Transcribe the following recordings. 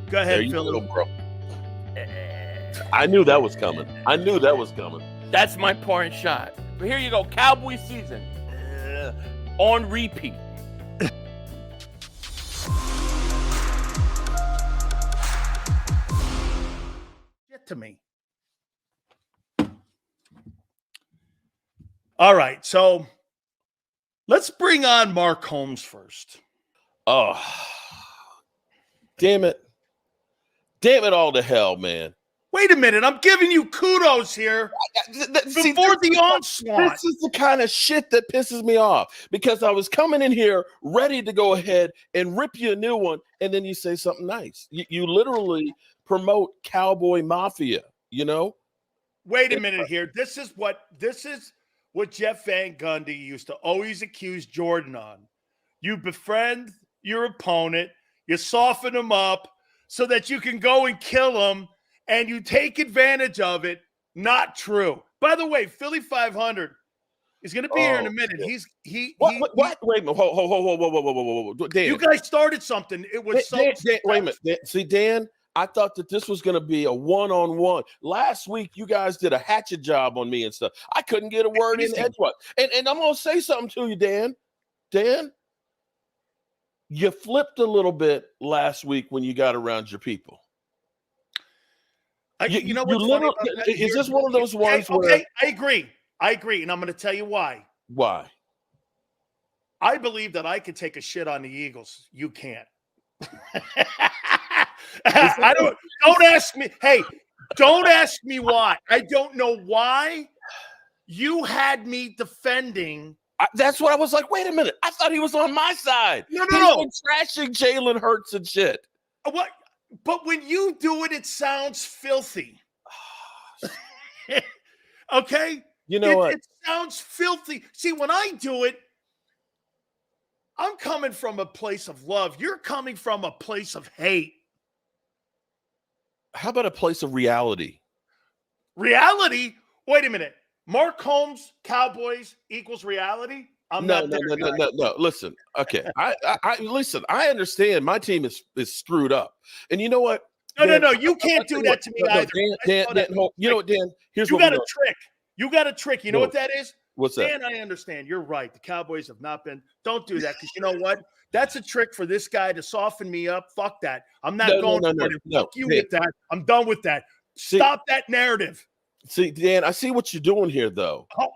Go ahead, There you Philly. go, bro. I knew that was coming. That's my pouring shot. But here you go, Cowboy season on repeat. Get to me. All right, so let's bring on Mark Holmes first. Oh, damn it. Damn it all to hell, man. Wait a minute. I'm giving you kudos here before the onslaught. This is the kind of shit that pisses me off because I was coming in here ready to go ahead and rip you a new one, and then you say something nice. You literally promote Cowboy Mafia, you know? Wait a minute here. This is what Jeff Van Gundy used to always accuse Jordan on. You befriend your opponent, you soften him up so that you can go and kill him, and you take advantage of it. Not true. By the way, Philly.500 is going to be here in a minute. Shit. What? Wait a minute. Whoa. Dan, you guys started something. It was Dan, wait a minute. Dan, see, Dan, I thought that this was going to be a one-on-one. Last week, you guys did a hatchet job on me and stuff. I couldn't get a word in edgewise. And I'm going to say something to you, Dan. Dan, you flipped a little bit last week when you got around your people. You know what's funny about that? Is this one of those ones where... Okay, I agree, and I'm going to tell you why. Why? I believe that I could take a shit on the Eagles. You can't. Don't ask me. Hey, don't ask me why. I don't know why you had me defending. That's what I was like. Wait a minute. I thought he was on my side. No. He's trashing Jalen Hurts and shit. What? But when you do it, it sounds filthy. Okay? You know what? It sounds filthy. See, when I do it, I'm coming from a place of love. You're coming from a place of hate. How about a place of reality? Reality? Wait a minute. Mark Holmes, Cowboys equals reality? No. Listen, okay. Listen. I understand my team is screwed up, and you know what? No. You can't do that to me either. Dan, you know what, Dan? Here's you what got a trick. You got a trick. You know what that is? What's that? Dan, I understand. You're right. The Cowboys have not been. Don't do that because you know what? That's a trick for this guy to soften me up. Fuck that. I'm not going for it. Fuck you with that. I'm done with that. Stop that narrative. See, Dan, I see what you're doing here, though. Oh.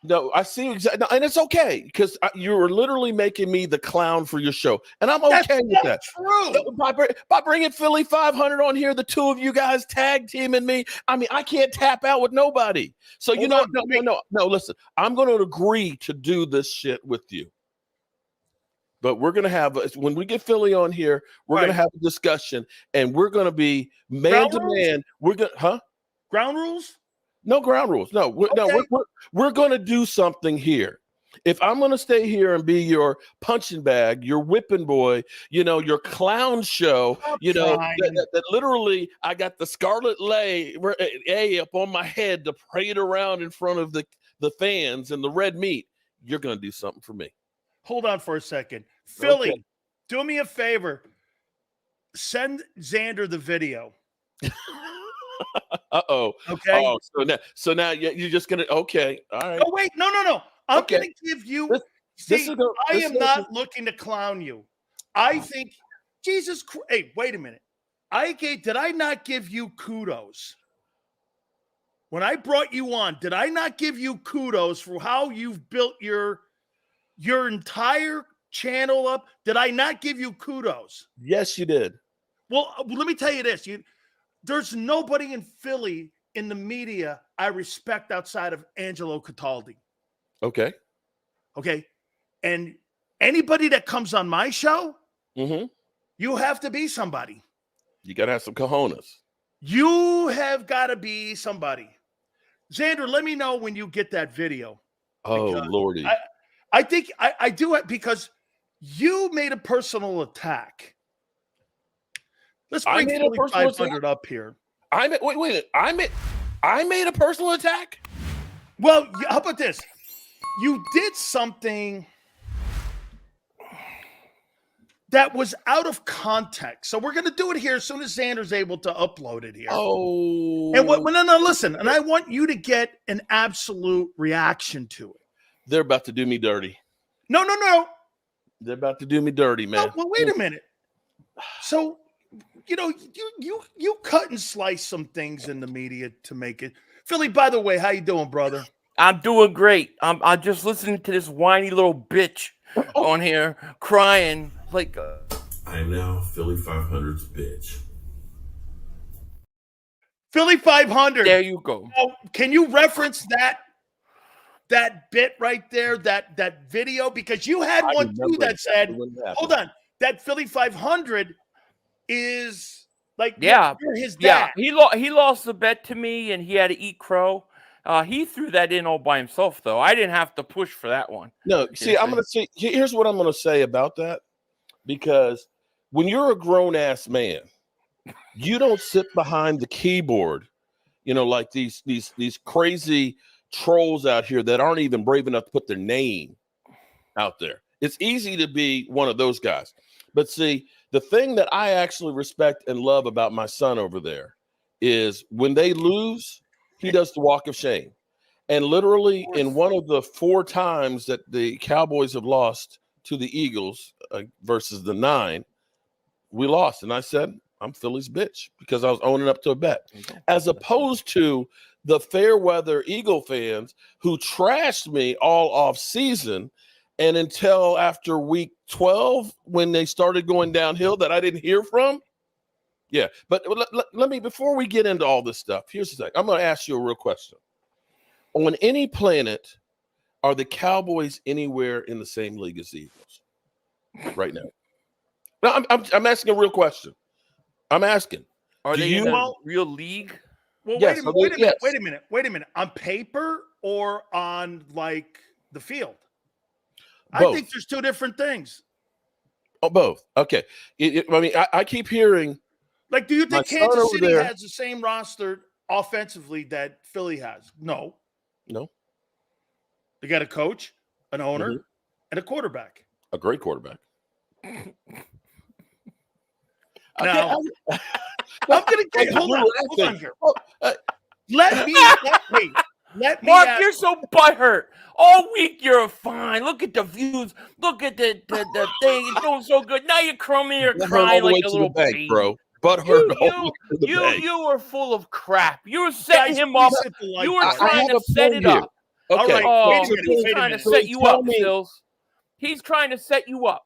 No, I see exactly, and it's okay because you were literally making me the clown for your show, and I'm okay with that. True. By bringing Philly.500 on here, the two of you guys tag teaming me. I mean, I can't tap out with nobody. So no. Listen, I'm going to agree to do this shit with you, but we're going to have when we get Philly on here, we're going to have a discussion, and we're going to be man to man. We're going, ground rules. No ground rules. No, we're going to do something here. If I'm going to stay here and be your punching bag, your whipping boy, your clown show, that literally I got the scarlet A up on my head to parade around in front of the fans and the red meat, you're going to do something for me. Hold on for a second. Philly, do me a favor. Send Xander the video. Uh-oh. Okay. Oh, so now you're just gonna all right. Oh wait, no. I'm gonna give you. I am not looking to clown you. I think Jesus Christ. Hey, wait a minute. Did I not give you kudos when I brought you on? Did I not give you kudos for how you've built your entire channel up? Did I not give you kudos? Yes, you did. Well, let me tell you this. There's nobody in Philly in the media I respect outside of Angelo Cataldi. Okay. And anybody that comes on my show, mm-hmm. You have to be somebody. You got to have some cojones. You have got to be somebody. Xander, let me know when you get that video. Oh, Lordy. I think I do it because you made a personal attack. Let's bring Philly.500 up here. I made a personal attack? Well, how about this? You did something. that was out of context. So we're going to do it here as soon as Xander's able to upload it here. Oh. And no, listen. And I want you to get an absolute reaction to it. They're about to do me dirty. No. They're about to do me dirty, man. Oh, well, wait a minute. So, you cut and slice some things in the media to make it. Philly, by the way, how you doing, brother? I'm doing great. I'm just listening to this whiny little bitch on here crying like. I am now Philly.500's bitch. Philly.500. There you go. Oh, can you reference that bit right there, that video? Because you had one too that said, hold on, that Philly.500 is like, you're his dad. Yeah, he lost the bet to me, and he had to eat crow. He threw that in all by himself, though. I didn't have to push for that one. No, see, I'm going to say, here's what I'm going to say about that. Because when you're a grown-ass man, you don't sit behind the keyboard, like these crazy trolls out here that aren't even brave enough to put their name out there. It's easy to be one of those guys. But see, the thing that I actually respect and love about my son over there is when they lose, he does the walk of shame. And literally in one of the 4 times that the Cowboys have lost to the Eagles versus the 9, we lost. And I said, I'm Philly's bitch because I was owning up to a bet. As opposed to the fair weather Eagle fans who trashed me all off season. And until after week 12, when they started going downhill that I didn't hear from. Yeah, but let me, before we get into all this stuff, here's the thing. I'm going to ask you a real question. On any planet, are the Cowboys anywhere in the same league as the Eagles right now? No, I'm asking a real question. I'm asking. Are they in a real league? Well, yes, wait a minute. On paper or on like the field? Both. I think there's 2 different things. Oh, both. Okay. I keep hearing. Like, do you think Kansas City has the same roster offensively that Philly has? No. They got a coach, an owner, and a quarterback. A great quarterback. Now, I'm going to hold on here. Let me Mark, you're so butthurt. All week you're fine. Look at the views. Look at the thing. It's doing so good. Now you're crumbling. You're crying like a little baby, bro. You were full of crap. You were setting him up. You were trying to set it up. Okay. He's trying to set you up, Sills. He's trying to set you up.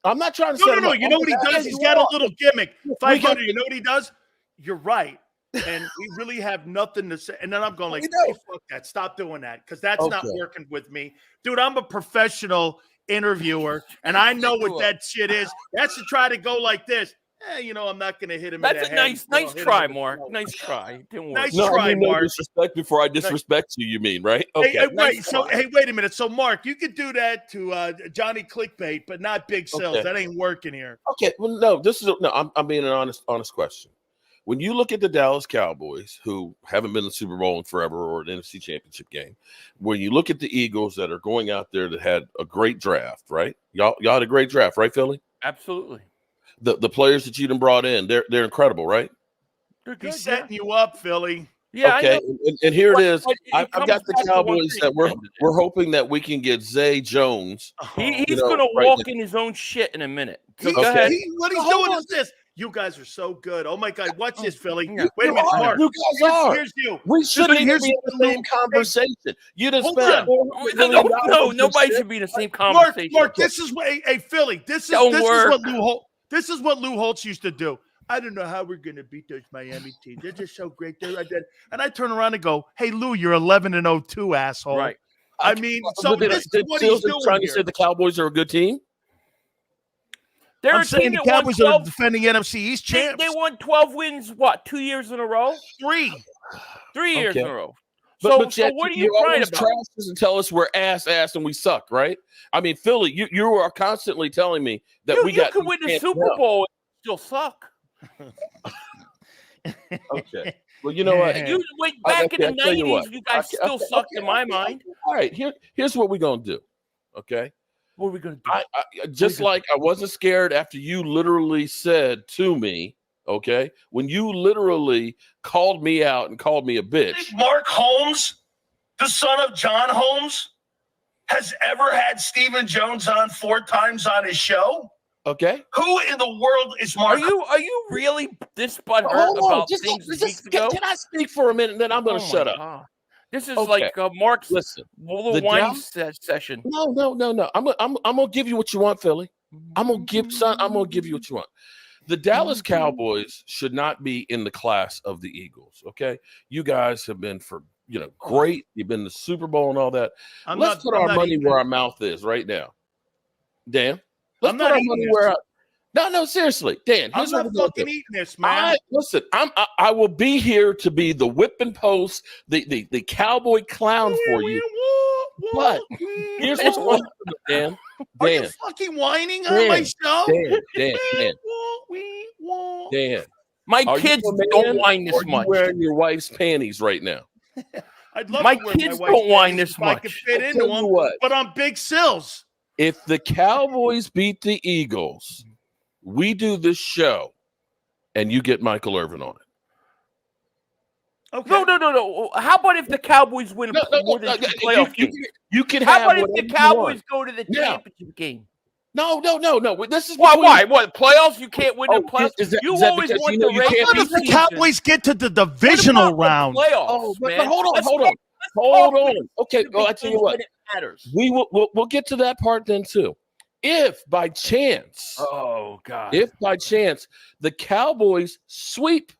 I'm not trying to set him up. You know what he does? He's got a little gimmick. 500. You know what he does? You're right. And we really have nothing to say. And then I'm going like, hey, fuck that. Stop doing that because that's not working with me. Dude, I'm a professional interviewer, and I know what that shit is. That's to try to go like this. I'm not going to hit him in the head. That's a nice try, Mark. Nice try. Didn't work. Nice try, Mark. Disrespect before I disrespect you mean, right? Okay. Hey, wait a minute. So, Mark, you could do that to Johnny Clickbait, but not Big Sills. Okay. That ain't working here. Okay. Well, no, I'm being an honest question. When you look at the Dallas Cowboys, who haven't been in the Super Bowl in forever or an NFC Championship game, when you look at the Eagles that are going out there that had a great draft, right? Y'all had a great draft, right, Philly? Absolutely. The players that you done brought in, they're incredible, right? They're good, He's setting you up, Philly. Yeah. Okay. And here it is. I've got the Cowboys that we're hoping that we can get Zay Jones. He's going to walk in his own shit in a minute. So What he's doing is this. You guys are so good. Oh my God! Watch this, Philly. Wait a minute, Mark. You guys are. Here's you. We shouldn't be in the same conversation. You just spent no, nobody should be in the same conversation. Mark, this is what Philly. This is what Lou Holtz used to do. I don't know how we're going to beat those Miami teams. They're just so great. And I turn around and go, "Hey, Lou, you're 11-02, asshole." Right. I mean, so this is what he's doing trying here. to say the Cowboys are a good team. I'm saying the Cowboys are defending NFC East champs. They won 12 wins, 2 years in a row? 3 years in a row. So what are you crying about? Trash us and tell us we're ass and we suck, right? I mean, Philly, you are constantly telling me that you could win the Super Bowl and still suck. Okay. Well, you know what? You went back in the 90s, you guys still sucked in my mind. All right, here's what we're gonna do. Okay. What are we going to do? I just like I wasn't scared after you literally said to me, okay, when you literally called me out and called me a bitch. Mark Holmes, the son of John Holmes, has ever had Stephen Jones on 4 times on his show? Okay. Who in the world is Mark? Are you really this butthurt about things weeks ago? Can I speak for a minute and then I'm going to shut up? God. This is like Mark's little whiny session. No. I'm going to give you what you want, Philly. I'm going to give you what you want. The Dallas Cowboys should not be in the class of the Eagles, okay? You guys have been great. You've been to the Super Bowl and all that. Let's put our money where our mouth is right now. Dan, let's put our money where No, seriously. Dan, here's what we're going to do. Eating this, man. Listen, I will be here to be the whipping post, the cowboy clown for you. But here's what's going to happen, Dan. Are you fucking whining on my show? Dan. My kids don't whine this much. You're wearing your wife's panties right now. I'd love my to wear kids don't whine this much. I could fit into them, but on big sills. If the Cowboys beat the Eagles, we do this show, and you get Michael Irvin on it. Okay. No. How about if the Cowboys win more than 2 playoff games? You can How have about if the Cowboys go to the championship game? No. This is why? What playoffs? You can't win the playoffs. You always want the regular season. If the Cowboys get to the divisional round, playoffs, man. But hold on. Okay, I tell you what. We'll get to that part then too. If by chance, the Cowboys sweep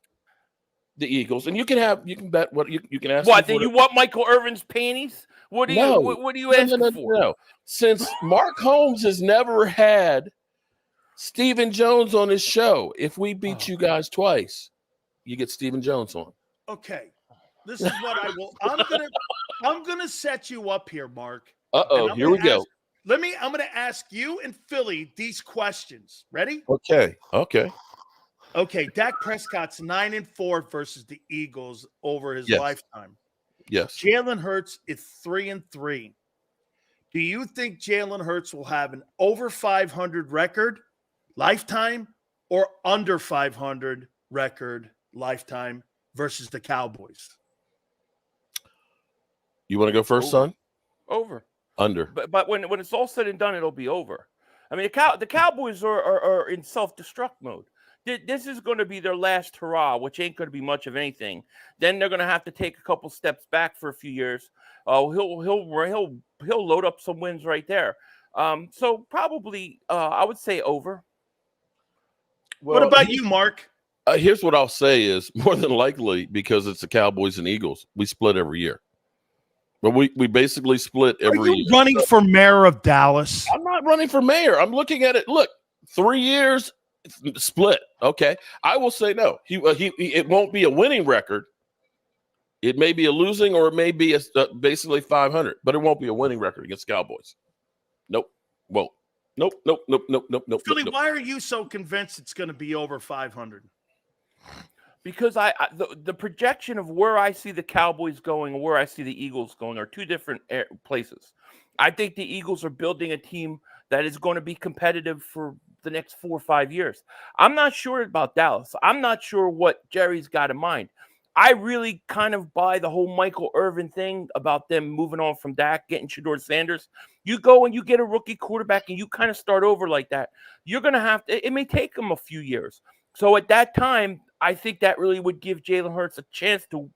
the Eagles, and you can bet what you can ask. What? Then you want Michael Irvin's panties? What do you asking for? No. Since Mark Holmes has never had Stephen Jones on his show, if we beat you guys twice, you get Stephen Jones on. Okay, this is what I will. I'm gonna set you up here, Mark. Here we go. I'm going to ask you and Philly these questions. Ready? Okay. Dak Prescott's 9-4 versus the Eagles over his lifetime. Yes. Jalen Hurts is 3-3. Do you think Jalen Hurts will have an over 500 record lifetime or under 500 record lifetime versus the Cowboys? You want to go first, son? Over. Under. But when it's all said and done, it'll be over. I mean, the Cowboys are in self-destruct mode. This is going to be their last hurrah, which ain't going to be much of anything. Then they're going to have to take a couple steps back for a few years. He'll load up some wins right there. So probably I would say over. Well, what about you, Mark? Here's what I'll say is more than likely because it's the Cowboys and Eagles. We split every year. But we basically split every year. Are you running for mayor of Dallas? I'm not running for mayor. I'm looking at it. Look, 3 years split. Okay. I will say no. It won't be a winning record. It may be a losing or it may be basically 500, but it won't be a winning record against Cowboys. Nope. Won't. Nope. Philly, why are you so convinced it's going to be over 500? Because the projection of where I see the Cowboys going and where I see the Eagles going are two different places. I think the Eagles are building a team that is going to be competitive for the next 4 or 5 years. I'm not sure about Dallas. I'm not sure what Jerry's got in mind. I really kind of buy the whole Michael Irvin thing about them moving on from Dak, getting Shedeur Sanders. You go and you get a rookie quarterback and you kind of start over like that. You're going to have to – it may take them a few years. So at that time, I think that really would give Jalen Hurts a chance to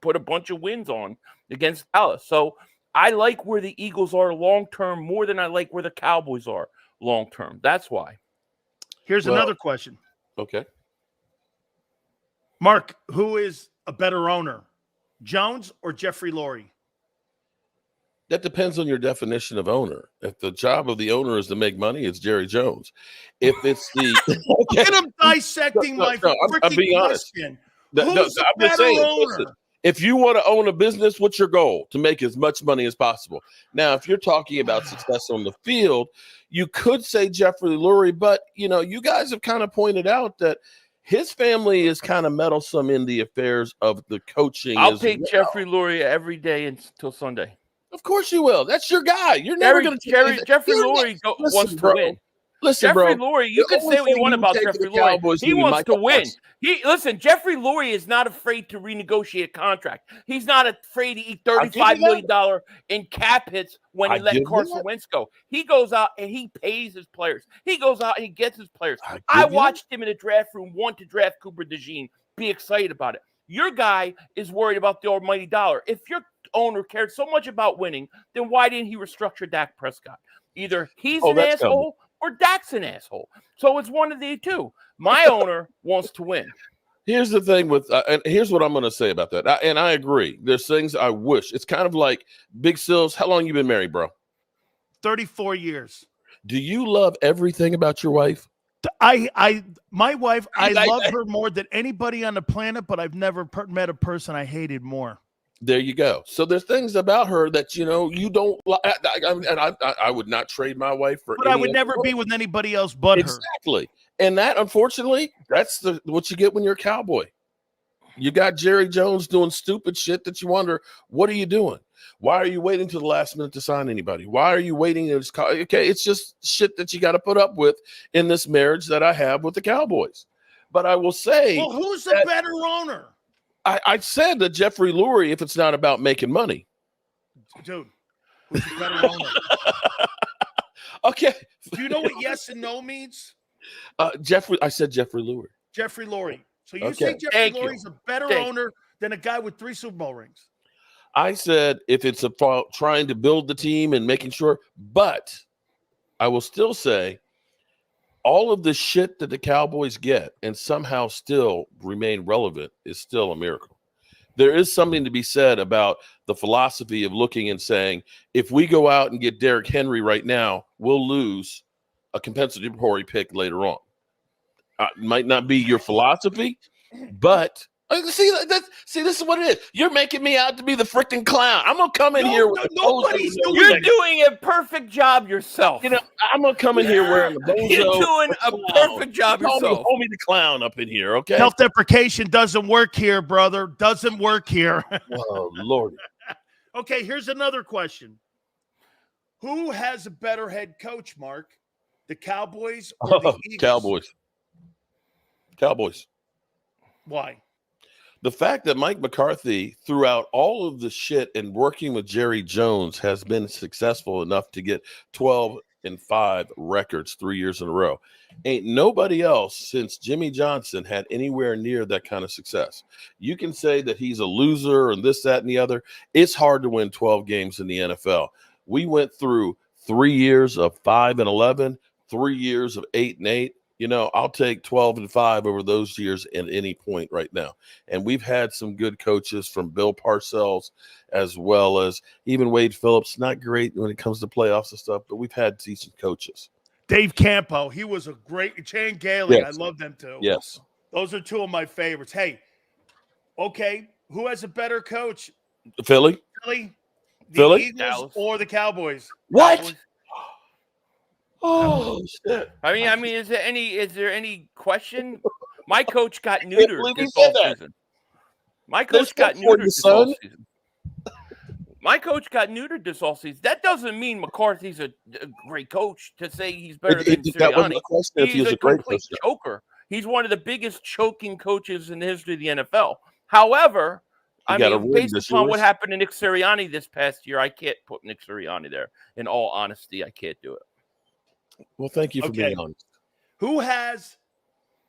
put a bunch of wins on against Dallas. So I like where the Eagles are long-term more than I like where the Cowboys are long-term. That's why. Here's another question. Okay. Mark, who is a better owner, Jones or Jeffrey Lurie? That depends on your definition of owner. If the job of the owner is to make money, it's Jerry Jones. If it's the look at him dissecting my I'm being honest. Who's I'm just saying, listen, if you want to own a business, what's your goal? To make as much money as possible. Now, if you're talking about success on the field, you could say Jeffrey Lurie, but you guys have kind of pointed out that his family is kind of meddlesome in the affairs of the coaching. I'll take Jeffrey Lurie every day until Sunday. Of course you will. That's your guy. You're never going to Jeffrey Lurie wants to win. Listen, Jeffrey bro. Lurie, you can say what you want about Jeffrey Lurie. He wants to win. Listen, Jeffrey Lurie is not afraid to renegotiate a contract. He's not afraid to eat $35 million in cap hits when he let Carson Wentz go. He goes out and he pays his players. He goes out and he gets his players. I watched him in the draft room want to draft Cooper DeJean. Be excited about it. Your guy is worried about the almighty dollar. If your owner cared so much about winning, then why didn't he restructure Dak Prescott? Either he's an asshole or Dak's an asshole. So it's one of the two. My owner wants to win. Here's the thing with, and here's what I'm going to say about that. And I agree. There's things I wish. It's kind of like Big Sills. How long you been married, bro? 34 years. Do you love everything about your wife? My wife, I love her more than anybody on the planet, but I've never met a person I hated more. There you go. So there's things about her that, you know, you don't like. And I would not trade my wife for. But I would never be with anybody else but her. Exactly. And that, unfortunately, that's what you get when you're a Cowboy. You got Jerry Jones doing stupid shit that you wonder, what are you doing? Why are you waiting to the last minute to sign anybody? Why are you waiting? Okay, it's just shit that you got to put up with in this marriage that I have with the Cowboys. But I will say, well, who's the better owner? I said that Jeffrey Lurie, if it's not about making money. Dude, who's the better owner? Okay. Do you know what yes and no means? I said Jeffrey Lurie. Jeffrey Lurie. So you say Jeffrey Lurie's a better owner than a guy with 3 Super Bowl rings? I said if it's about trying to build the team and making sure, but I will still say all of the shit that the Cowboys get and somehow still remain relevant is still a miracle. There is something to be said about the philosophy of looking and saying, if we go out and get Derrick Henry right now, we'll lose a compensatory pick later on. Might not be your philosophy, but see, this is what it is. You're making me out to be the freaking clown. I'm gonna come in here. You're doing a perfect job yourself. You know, I'm gonna come in here wearing the bozo. You're doing a perfect job yourself. Hold me the clown up in here, okay? Self-deprecation doesn't work here, brother. Doesn't work here. Oh, Lord. Okay, here's another question. Who has a better head coach, Mark? The Cowboys or the Eagles? Cowboys. Why? The fact that Mike McCarthy, throughout all of the shit and working with Jerry Jones, has been successful enough to get 12-5 records 3 years in a row. Ain't nobody else since Jimmy Johnson had anywhere near that kind of success. You can say that he's a loser and this, that, and the other. It's hard to win 12 games in the NFL. We went through 3 years of 5-11, 3 years of 8-8. You know, I'll take 12-5 over those years at any point right now. And we've had some good coaches from Bill Parcells as well as even Wade Phillips. Not great when it comes to playoffs and stuff, but we've had decent coaches. Dave Campo, he was a great. Chan Gailey, yes. I love them too. Yes. Those are two of my favorites. Hey, okay, who has a better coach? Philly? The Eagles Dallas. Or the Cowboys? What? Cowboys. Oh shit! I mean, is there any question? My coach got neutered this offseason. My coach got neutered this offseason. My coach got neutered this offseason. That doesn't mean McCarthy's a great coach to say he's better than Sirianni. He's a complete choker. He's one of the biggest choking coaches in the history of the NFL. However, I mean, based upon what happened to Nick Sirianni this past year, I can't put Nick Sirianni there. In all honesty, I can't do it. Well, thank you for being honest. Who has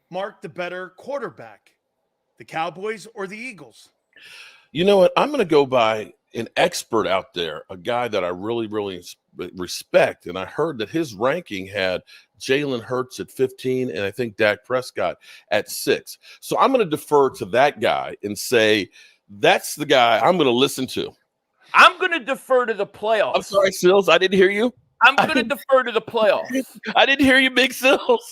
marked the better quarterback, the Cowboys or the Eagles? You know what? I'm going to go by an expert out there, a guy that I really, really respect. And I heard that his ranking had Jalen Hurts at 15 and I think Dak Prescott at 6. So I'm going to defer to that guy and say that's the guy I'm going to listen to. I'm going to defer to the playoffs. I'm sorry, Sills. I didn't hear you. I'm going to defer to the playoffs. I didn't hear you, Big Sills.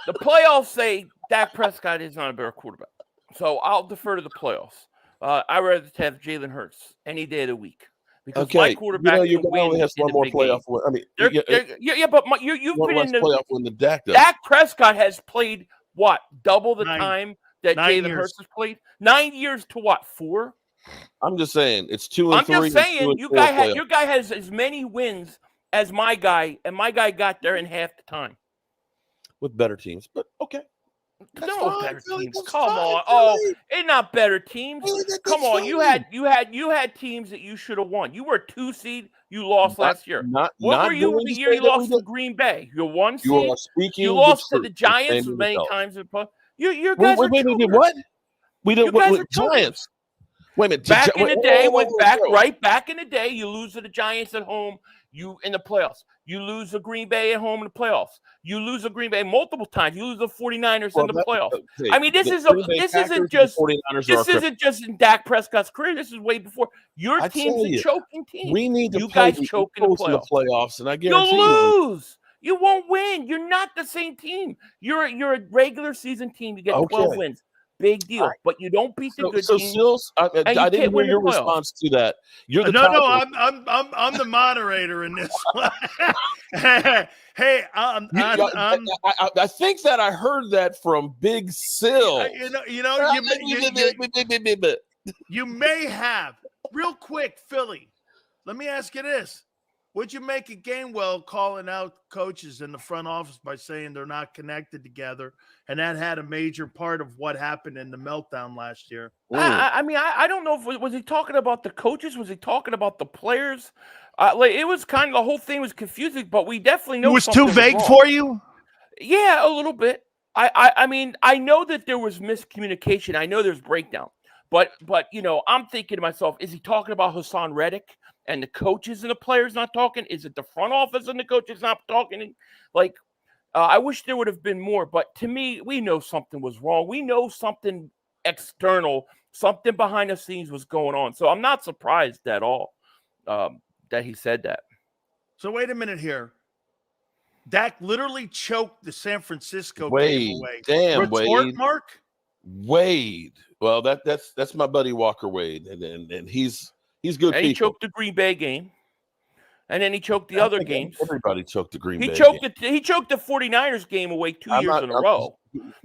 The playoffs say Dak Prescott is not a better quarterback. So I'll defer to the playoffs. I'd rather have Jalen Hurts any day of the week. Because my quarterback only has one more playoff win. I mean, but you've been in the playoff win than Dak does. Dak Prescott has played, what, double the time that Jalen Hurts has played? 9 years to what, 4? I'm just saying it's 2 and I'm 3. just saying your guy has as many wins as my guy, and my guy got there in half the time with better teams. But okay. No better teams. Come on. Oh, it's not better teams. Come on. You had teams that you should have won. You were a 2 seed. You lost last year. What were you the year you lost to Green Bay? You're 1 seed. You lost to the Giants many times. You guys are what? We didn't win Giants. Wait a minute. Back in the day, right back in the day, you lose to the Giants at home. You in the playoffs. You lose to Green Bay at home in the playoffs. You lose to Green Bay multiple times. You lose to 49ers in the playoffs. I mean, this isn't just in Dak Prescott's career. This is way before. Your team's a choking team. We need to you guys choke in the playoffs, and I guarantee you'll lose. You won't win. You're not the same team. You're a regular season team. You get 12 wins. Big deal, but you don't beat the good teams. Sills, I didn't hear your response to that. You're the I'm the moderator in this one. Hey, I think that I heard that from Big Sill. You may have. Real quick, Philly. Let me ask you this. Would you make a Gainwell calling out coaches in the front office by saying they're not connected together? And that had a major part of what happened in the meltdown last year. I don't know if was he talking about the coaches? Was he talking about the players? It was kind of the whole thing was confusing, but we definitely know it was too vague for you. Yeah, a little bit. I mean, I know that there was miscommunication. I know there's breakdown, but I'm thinking to myself, is he talking about Hassan Reddick? And the coaches and the players not talking? Is it the front office and the coaches not talking? I wish there would have been more. But to me, we know something was wrong. We know something external, something behind the scenes was going on. So I'm not surprised at all that he said that. So wait a minute here. Dak literally choked the San Francisco game away. Damn, Wade. Mark? Wade. Well, that's my buddy Walker Wade, and he's good. And he choked the Green Bay game. And then he choked the other games. Everybody choked the Green Bay game. He choked the 49ers game away 2 years in a row.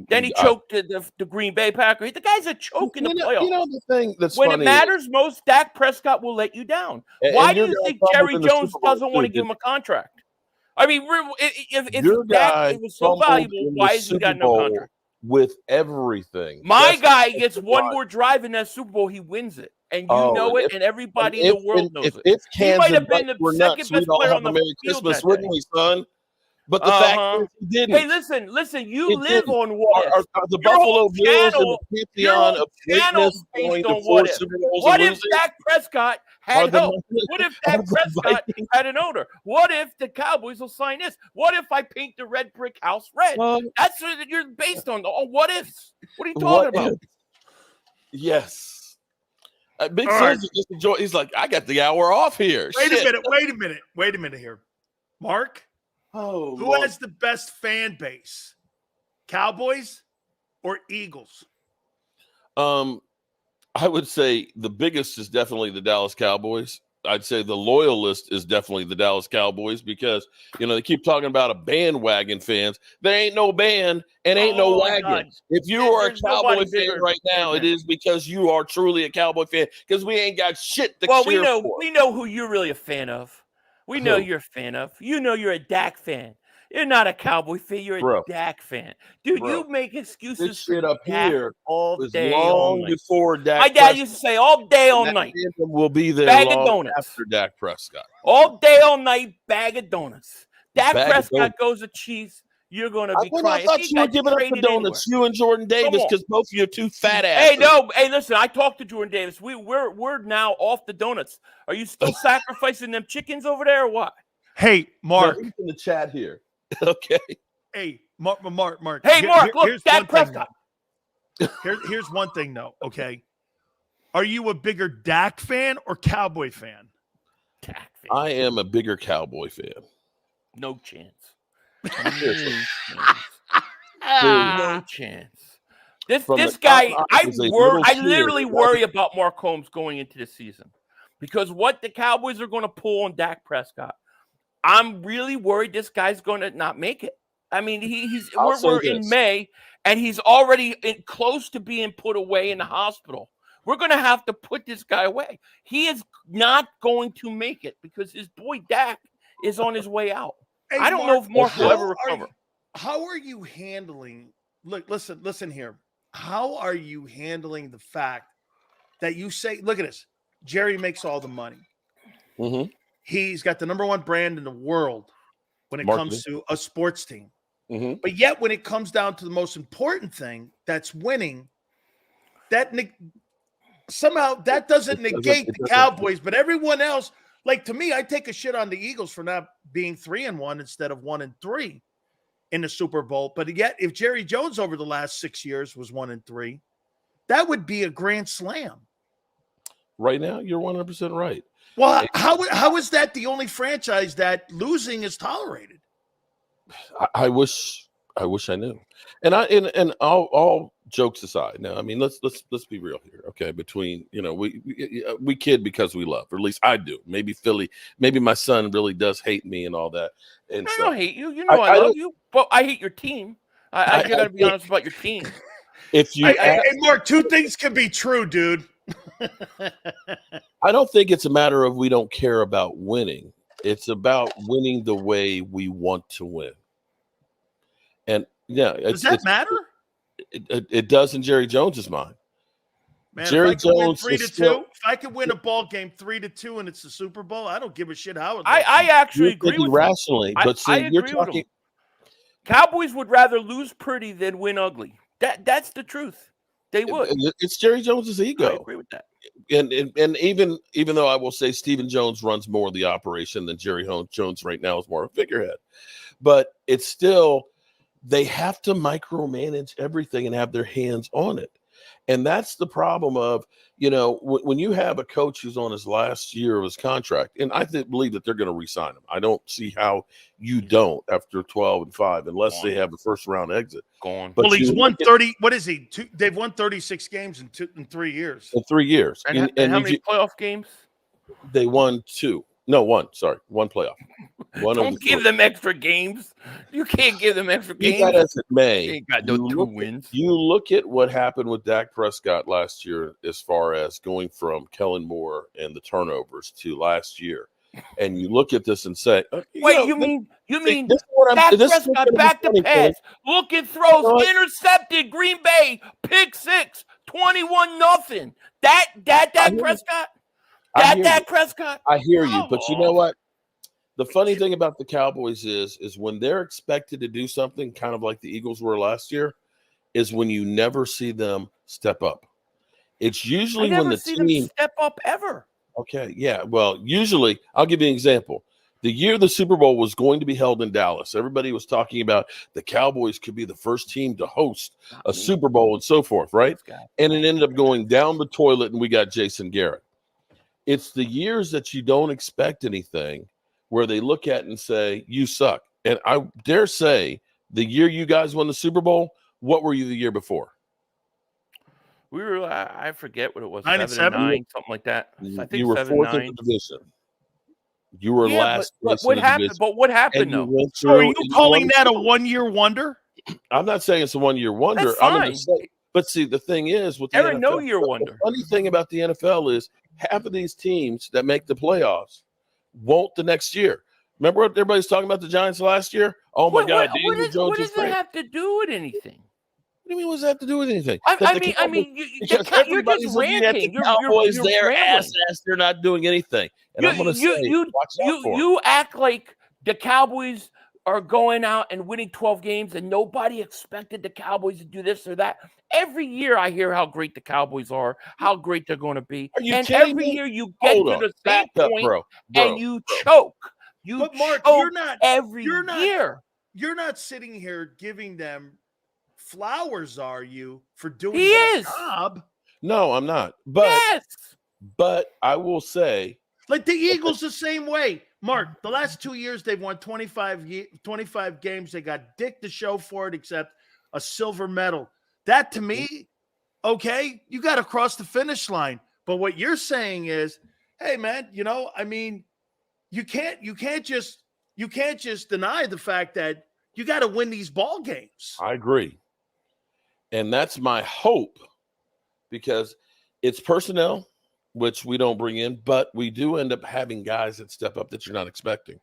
Then he choked the Green Bay Packers. The guy's a choke in the playoffs. You know the thing that's when funny, it matters most, Dak Prescott will let you down. Why do you think Jerry Jones doesn't want to give him a contract? I mean, if Dak was so valuable, why has he got no contract? With everything. My guy gets one more drive in that Super Bowl, he wins it. And you know it, and everybody in the world knows it. He might have been the second best player on the field that day. Wouldn't we, son? But the fact is, he didn't. Hey, listen. You live on what if. The Buffalo Bills and the pantheon of greatness going to 4 Super Bowls. What if Dak Prescott had help? What if Dak Prescott had an owner? What if the Cowboys will sign this? What if I paint the red brick house red? That's what you're based on. Oh, what ifs? What are you talking about? Yes. Big Sills just enjoy. He's like, I got the hour off here. Wait a minute here. Mark? Who has the best fan base? Cowboys or Eagles? I would say the biggest is definitely the Dallas Cowboys. I'd say the loyalist is definitely the Dallas Cowboys because, they keep talking about a bandwagon fans. There ain't no band and ain't no wagon. God. If you are a Cowboy fan right now, it is because you are truly a Cowboy fan because we ain't got shit to cheer for. We know who you're really a fan of. We know you're a fan of. You know you're a Dak fan. You're not a Cowboy fan. You're a Dak fan. Dude, you make excuses this shit up here all day, long before Dak. My dad used to say all day, all night. Will be there bag of donuts after Dak Prescott. All day, all night, bag of donuts. Dak Prescott goes to Cheese. You're going to be crying. I thought you were giving up the donuts, you and Jordan Davis, because both of you are two fat asses. Hey, listen, I talked to Jordan Davis. We're now off the donuts. Are you still sacrificing them chickens over there or what? Hey, Mark. In the chat here. Okay. Hey, Mark. Hey, Mark, look, Dak Prescott. Here's one thing, though, okay? Are you a bigger Dak fan or Cowboy fan? Dak fan. I am a bigger Cowboy fan. No chance. No chance. This guy, I literally worry about Mark Holmes going into the season because what the Cowboys are going to pull on Dak Prescott, I'm really worried this guy's going to not make it. I mean, we're in May and he's already close to being put away in the hospital We're going to have to put this guy away. He is not going to make it because his boy Dak is on his way out. Hey, I don't know if Mark will ever recover. How are you handling? Look, listen here. How are you handling the fact that you say, look at this, Jerry makes all the money. Mm-hmm. He's got the #1 brand in the world when it comes to a sports team. Mm-hmm. But yet when it comes down to the most important thing, that's winning, that somehow that doesn't negate the Cowboys, but everyone else, like to me, I take a shit on the Eagles for not being 3-1 instead of 1-3 in the Super Bowl. But yet, if Jerry Jones over the last 6 years was 1-3, that would be a grand slam. Right now, you're 100% right. Well, how is that the only franchise that losing is tolerated? I wish I knew. And all jokes aside, now I mean let's be real here, okay? Between we kid because we love, or at least I do. Maybe Philly, maybe my son really does hate me and all that. And I don't hate you. You know I love you, but I hate your team. I gotta be honest about your team. If you, hey, Mark, two things can be true, dude. I don't think it's a matter of we don't care about winning. It's about winning the way we want to win. And yeah, does that matter? It does in Jerry Jones's mind. Man, Jerry Jones 3-2. If I could win a ball game 3-2 and it's the Super Bowl, I don't give a shit how it goes. I actually agree with rationally, you. but see, you're talking. Cowboys would rather lose pretty than win ugly. That's the truth. They would. It's Jerry Jones's ego. I agree with that. And even though I will say Stephen Jones runs more of the operation than Jerry Jones right now is more a figurehead, but it's still they have to micromanage everything and have their hands on it. And that's the problem of, when you have a coach who's on his last year of his contract, and I believe that they're going to re-sign him. I don't see how you don't after 12-5, unless they have a first-round exit. Gone. But he's won 30. What is he? They've won 36 games in 3 years. In 3 years. And how many playoff games? They won 2. No, 1. Sorry, 1 playoff. Don't give them extra games. You can't give them extra games. Be that as it may, they ain't got no 2 wins. You look at what happened with Dak Prescott last year as far as going from Kellen Moore and the turnovers to last year. And you look at this and say, wait, you mean Dak Prescott back to pass, looking throws, intercepted, Green Bay, pick 6, 21-0. Dak Prescott? Dak Prescott? I hear you, but you know what? The funny thing about the Cowboys is when they're expected to do something kind of like the Eagles were last year, is when you never see them step up. It's usually when the team step up ever. Okay, yeah. Well, usually, I'll give you an example. The year the Super Bowl was going to be held in Dallas, everybody was talking about the Cowboys could be the first team to host a Super Bowl and so forth, right? And it ended up going down the toilet, and we got Jason Garrett. It's the years that you don't expect anything where they look at it and say, you suck. And I dare say the year you guys won the Super Bowl, what were you the year before? We were, I forget what it was, 9-7, something like that. I think you were 4th in the division. You were last. But what happened? But what happened though? So are you calling that a 1-year wonder? I'm not saying it's a 1-year wonder. That's fine. But see, the thing is with the NFL, no-year wonder. The funny thing about the NFL is half of these teams that make the playoffs won't the next year. Remember what everybody's talking about the Giants last year? Oh my God! What does that have to do with anything? What do you mean? What does that have to do with anything? I mean, you're just ranting. The Cowboys, they're ass. They're not doing anything. And I'm going to say, you act like the Cowboys are going out and winning 12 games, and nobody expected the Cowboys to do this or that. Every year I hear how great the Cowboys are, how great they're going to be, and every year you get to the same point and you choke. But Mark, you're not every year. You're not sitting here giving them flowers, are you, for doing their job? No, I'm not. But I will say, like the Eagles, the same way. Mark, the last 2 years they've won 25 games. They got dick to show for it, except a silver medal. That to me, okay, you got to cross the finish line. But what you're saying is, hey man, I mean, you can't just deny the fact that you got to win these ball games. I agree. And that's my hope, because It's personnel, which we don't bring in, but we do end up having guys that step up that you're not expecting,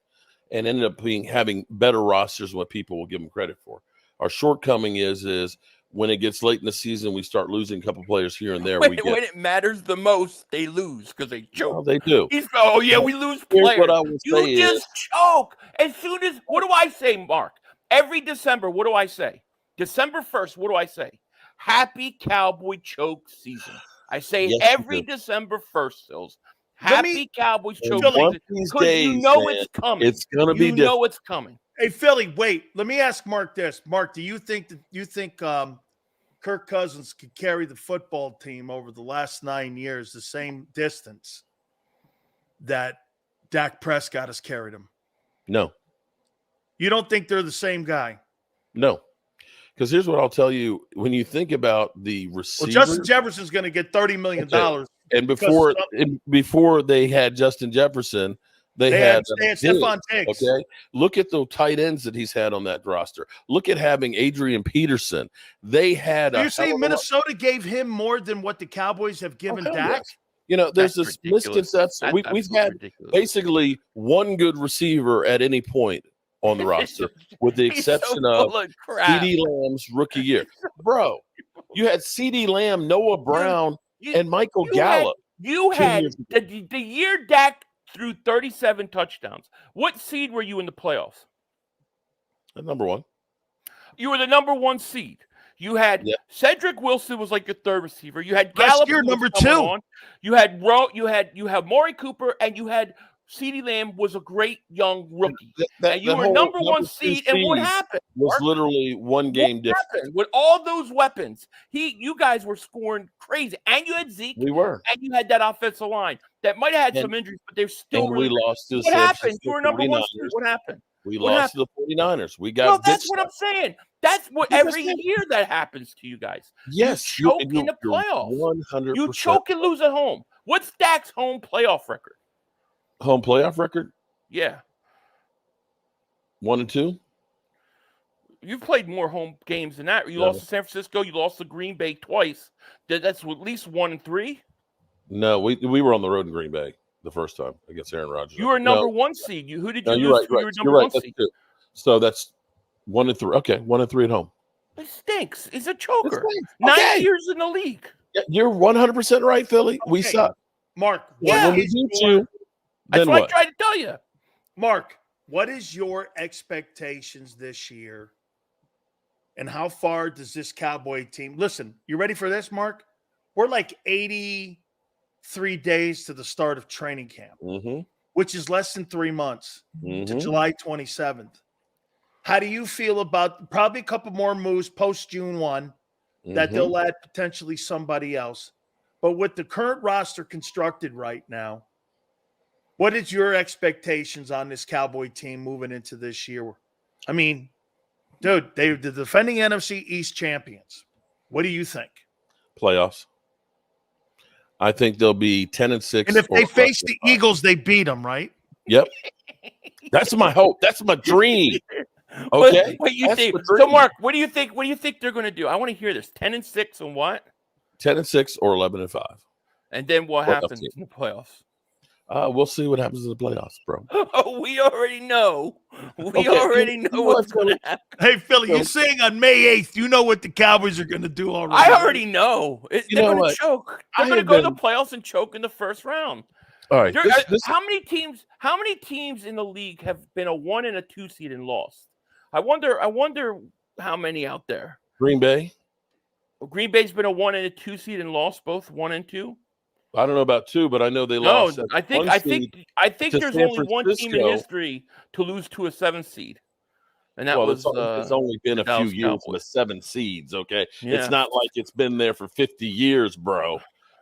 and ended up having better rosters than what people will give them credit for. Our shortcoming is when it gets late in the season, we start losing a couple players here and there. When it matters the most, they lose because they choke. Well, they do. We lose players. What I will say you just choke. As soon as, what do I say, Mark? Every December, what do I say? December 1st, what do I say? Happy Cowboy choke season. I say it every December 1st, Sills. Happy Cowboys choke season. Because you know it's coming. It's going to be different. You know it's coming. Hey, Philly, wait. Let me ask Mark this. Mark, do you think Kirk Cousins could carry the football team over the last 9 years the same distance that Dak Prescott has carried him? No. You don't think they're the same guy? No. Because here's what I'll tell you. When you think about the receivers. Well, Justin Jefferson's going to get $30 million. And before they had Justin Jefferson, they had Stephon Diggs. Okay. Look at the tight ends that he's had on that roster. Look at having Adrian Peterson. They had You're saying Minnesota gave him more than what the Cowboys have given Dak? Yes. You know, there's this misconception. We've had basically one good receiver at any point on the roster, with the exception of CeeDee Lamb's rookie year. Bro, you had CeeDee Lamb, Noah Brown, and Michael Gallup. You had the year Dak threw 37 touchdowns. What seed were you in the playoffs? The number one. You were the number one seed. You had Cedric Wilson was like your third receiver. You had Gallup number two. You had Maury Cooper, and you had CeeDee Lamb was a great young rookie. And you were number one seed. And what happened? Was literally one game difference. With all those weapons, you guys were scoring crazy. And you had Zeke. We were. And you had that offensive line that might have had some injuries, but they're still we lost to the What happened? You were number one seed. What happened? We lost to the 49ers. We got that's what I'm saying. That's what every year that happens to you guys. Yes. You choke in the playoffs. 100%. You choke and lose at home. What's Dak's home playoff record? Home playoff record? Yeah. 1-2. You've played more home games than that. You lost to San Francisco. You lost to Green Bay twice. That's at least 1-3. No, we were on the road in Green Bay the first time against Aaron Rodgers. You were number one seed. Who did you lose to? You were number one seed. So that's 1-3. Okay, 1-3 at home. It stinks. It's a choker. 9 years in the league. Yeah, you're 100% right, Philly. We suck. Mark, when we beat you, that's what I tried to tell you. Mark, what is your expectations this year? And how far does this Cowboy team – listen, you ready for this, Mark? We're like 83 days to the start of training camp, which is less than 3 months to July 27th. How do you feel about probably a couple more moves post-June 1 that they'll add potentially somebody else? But with the current roster constructed right now, what is your expectations on this Cowboy team moving into this year? I mean, dude, they're the defending NFC East champions. What do you think? Playoffs. I think they'll be 10-6. And if they face the Eagles, they beat them, right? Yep. That's my hope. That's my dream. Okay. What you think? So, Mark, what do you think? What do you think they're going to do? I want to hear this. 10-6 and what? 10-6 or 11-5. And then what happens in the playoffs? We'll see what happens in the playoffs, bro. Oh, we already know. We already know what's going to happen. Hey, Philly, you're saying on May 8th, you know what the Cowboys are going to do already. I already know. They're going to choke. They're going to go to the playoffs and choke in the first round. All right. How many teams in the league have been a 1 and a 2 seed and lost? I wonder how many out there. Green Bay. Green Bay's been a 1 and a 2 seed and lost both 1 and 2. I don't know about 2, but I know they lost. I think there's only one team in history to lose to a 7th seed, and that was it's only been a few years with 7 seeds. Okay, it's not like it's been there for 50 years, bro.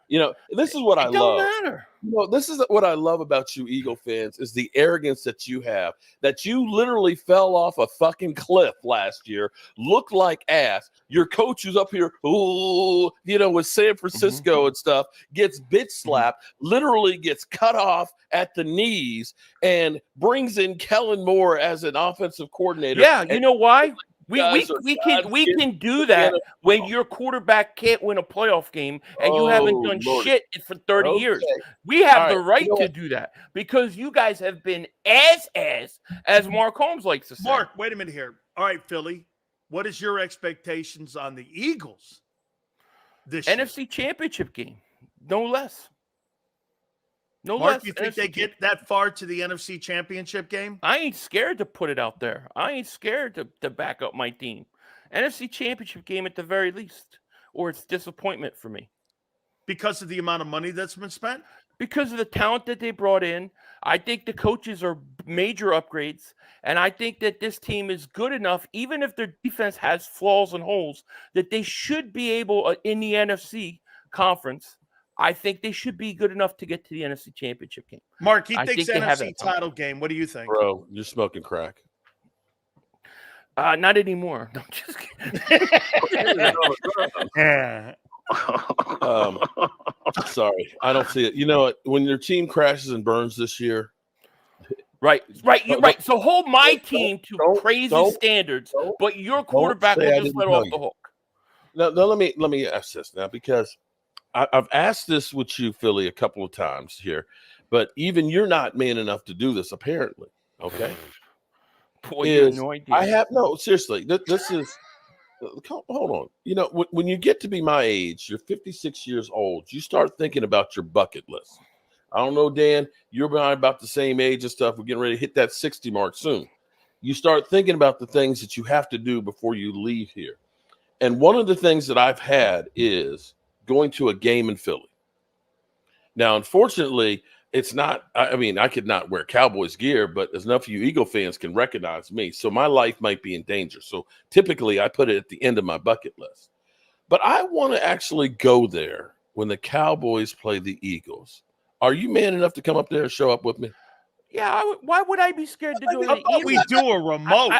You know, this is what I love. Don't matter. You know, this is what I love about you Eagle fans is the arrogance that you have, that you literally fell off a fucking cliff last year, looked like ass. Your coach who's up here, with San Francisco and stuff, gets bitch slapped, literally gets cut off at the knees, and brings in Kellen Moore as an offensive coordinator. Yeah, you know why? We can do that when your quarterback can't win a playoff game and you haven't done shit for 30 years. We have the right to do that because you guys have been ass, as Mark Holmes likes to say. Mark, wait a minute here. All right, Philly, what is your expectations on the Eagles this NFC year? Championship game, no less. No Mark, less. you think they get that far to the NFC Championship game? I ain't scared to put it out there. I ain't scared to back up my team. NFC Championship game at the very least, or it's disappointment for me. Because of the amount of money that's been spent? Because of the talent that they brought in. I think the coaches are major upgrades, and I think that this team is good enough, even if their defense has flaws and holes, that they should be able, in the NFC conference, I think they should be good enough to get to the NFC Championship game. Mark, he thinks NFC title game. What do you think? Bro, you're smoking crack. Not anymore. No, I'm just kidding. Sorry, I don't see it. You know what? When your team crashes and burns this year, right. You're right. So hold my team to crazy standards, but your quarterback will just let off the hook. No, let me ask this now because I've asked this with you, Philly, a couple of times here, but even you're not man enough to do this, apparently. Okay. Boy, you have no idea. I have no, seriously. This is, hold on. You know, when you get to be my age, you're 56 years old, you start thinking about your bucket list. I don't know, Dan, you're about the same age and stuff. We're getting ready to hit that 60 mark soon. You start thinking about the things that you have to do before you leave here. And one of the things that I've had is going to a game in Philly. Now, unfortunately, it's not, I mean, I could not wear Cowboys gear, but enough of you Eagle fans can recognize me. So my life might be in danger. So typically I put it at the end of my bucket list. But I want to actually go there when the Cowboys play the Eagles. Are you man enough to come up there and show up with me? Yeah, why would I be scared to go to the Eagles? We do a remote.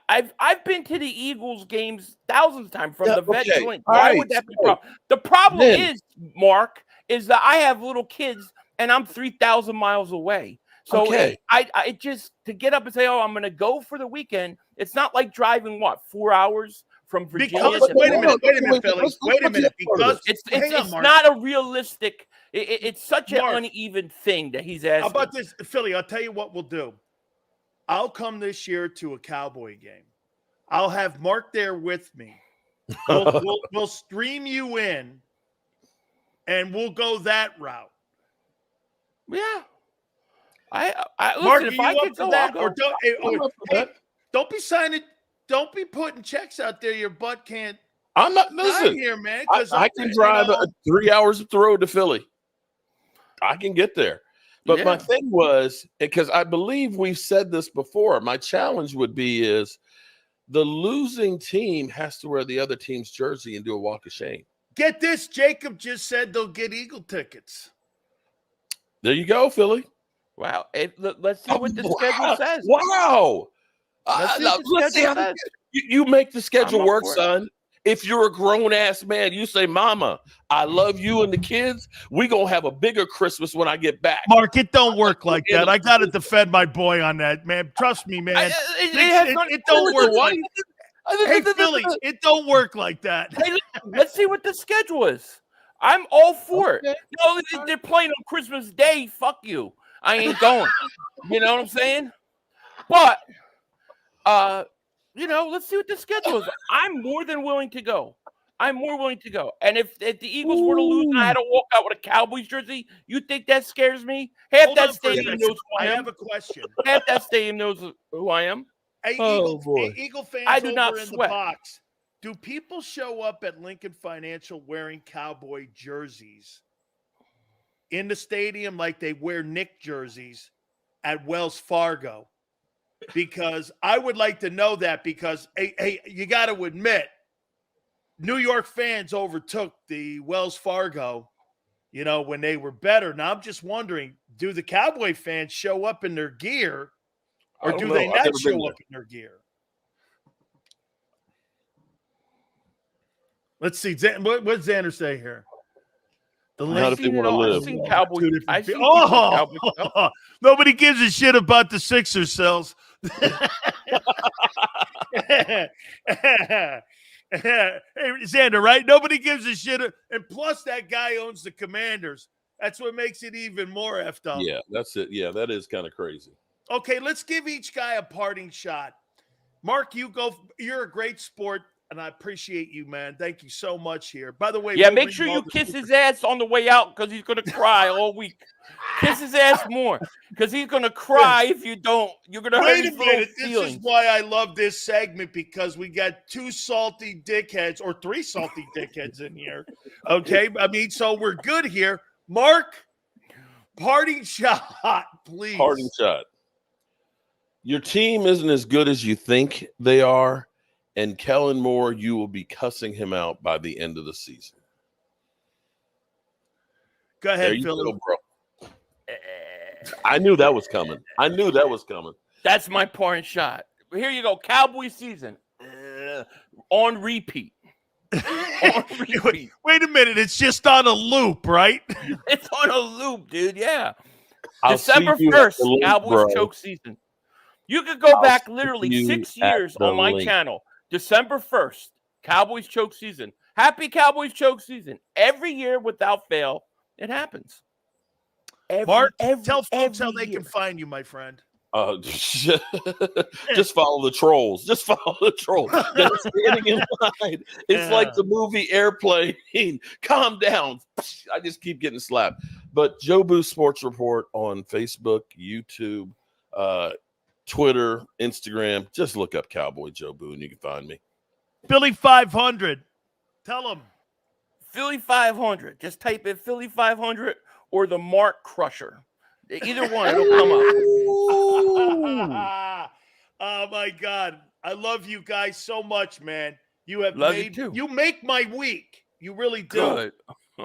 I've been to the Eagles games thousands of times from the vet joint. Why would that be a problem? The problem is, Mark, is that I have little kids and I'm 3,000 miles away. So I just to get up and say, oh, I'm going to go for the weekend. It's not like driving 4 hours from Virginia. Wait a minute, fellas. Wait a minute, because it's not a realistic. It's such an uneven thing that he's asking. How about this, Philly? I'll tell you what we'll do. I'll come this year to a Cowboy game. I'll have Mark there with me. We'll stream you in, and we'll go that route. Yeah. I Mark, listen, if I could go, that, or don't be signing. Don't be putting checks out there. Your butt can't. I'm not. Listen here, man. I can drive 3 hours up the road to Philly. I can get there. But my thing was, because I believe we've said this before, my challenge would be is the losing team has to wear the other team's jersey and do a walk of shame. Get this. JAKIB just said they'll get Eagle tickets. There you go, Philly. Wow. Let's see what the schedule says. Wow. Let's see how you make the schedule work, son. If you're a grown-ass man, you say, Mama, I love you and the kids. We're going to have a bigger Christmas when I get back. Mark, it don't work like that. I got to defend my boy on that, man. Trust me, man. It don't work like that. Hey, Philly, it don't work like that. Hey, let's see what the schedule is. I'm all for it. No, they're playing on Christmas Day. Fuck you. I ain't going. You know what I'm saying? But, let's see what the schedule is. I'm more than willing to go. I'm more willing to go. And if the Eagles were to lose and I had to walk out with a Cowboys jersey, you think that scares me? Half that stadium knows who I am. I have a question. Half that stadium knows who I am. Hey, Eagle fans I do not over in the box. Do people show up at Lincoln Financial wearing Cowboy jerseys in the stadium like they wear Knick jerseys at Wells Fargo? Because I would like to know that because, hey, you got to admit, New York fans overtook the Wells Fargo, when they were better. Now, I'm just wondering, do the Cowboy fans show up in their gear or do they not show up in their gear? Let's see. What does Xander say here? I've seen Cowboys. Nobody gives a shit about the Sixers, Cells. Hey, Xander, right? Nobody gives a shit. And plus, that guy owns the Commanders. That's what makes it even more effed up. Yeah, that's it. Yeah, that is kind of crazy. Okay, let's give each guy a parting shot. Mark, you go. You're a great sport, and I appreciate you, man. Thank you so much here. By the way, yeah, make sure you kiss his ass on the way out because he's going to cry all week. Kiss his ass more because he's going to cry if you don't. You're going to hurt his little feelings. This is why I love this segment, because we got 2 salty dickheads or 3 salty dickheads in here. Okay, I mean, so we're good here. Mark, parting shot, please. Parting shot. Your team isn't as good as you think they are, and Kellen Moore, you will be cussing him out by the end of the season. Go ahead, Philly. Go, bro. I knew that was coming. That's my parting shot. Here you go. Cowboy season on repeat. Wait a minute. It's just on a loop, right? It's on a loop, dude. Yeah. I'll December 1st, Cowboys choke season. You could go back literally 6 years on my channel. December 1st, Cowboys choke season. Happy Cowboys choke season. Every year without fail, it happens. Mark, tell folks how they can find you, my friend. Just follow the trolls. Just follow the trolls. They're standing in line. It's like the movie Airplane. Calm down. I just keep getting slapped. But JAKIB Sports Report on Facebook, YouTube, Twitter, Instagram. Just look up Cowboy JAKIB and you can find me. Philly.500. Tell them. Philly.500. Just type in Philly.500 or the Mark Crusher. Either one, it'll come up. Oh my God. I love you guys so much, man. You have you make my week. You really do. Good.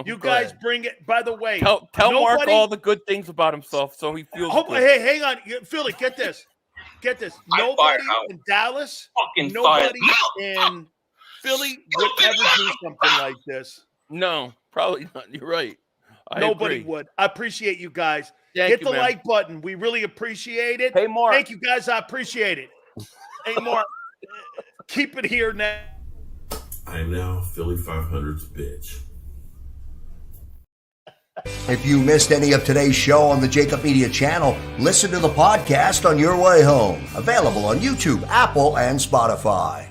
You guys bring it. By the way, tell Mark all the good things about himself so he feels good. Hey, hang on. Philly, get this. Nobody in Dallas, nobody in Philly would ever do something like this. No, probably not. You're right. Nobody would. I appreciate you guys. Hit the like button. We really appreciate it. Hey, Mark. Thank you, guys. I appreciate it. Hey, Mark. Keep it here now. I am now Philly.500's bitch. If you missed any of today's show on the JAKIB Media channel, listen to the podcast on your way home. Available on YouTube, Apple, and Spotify.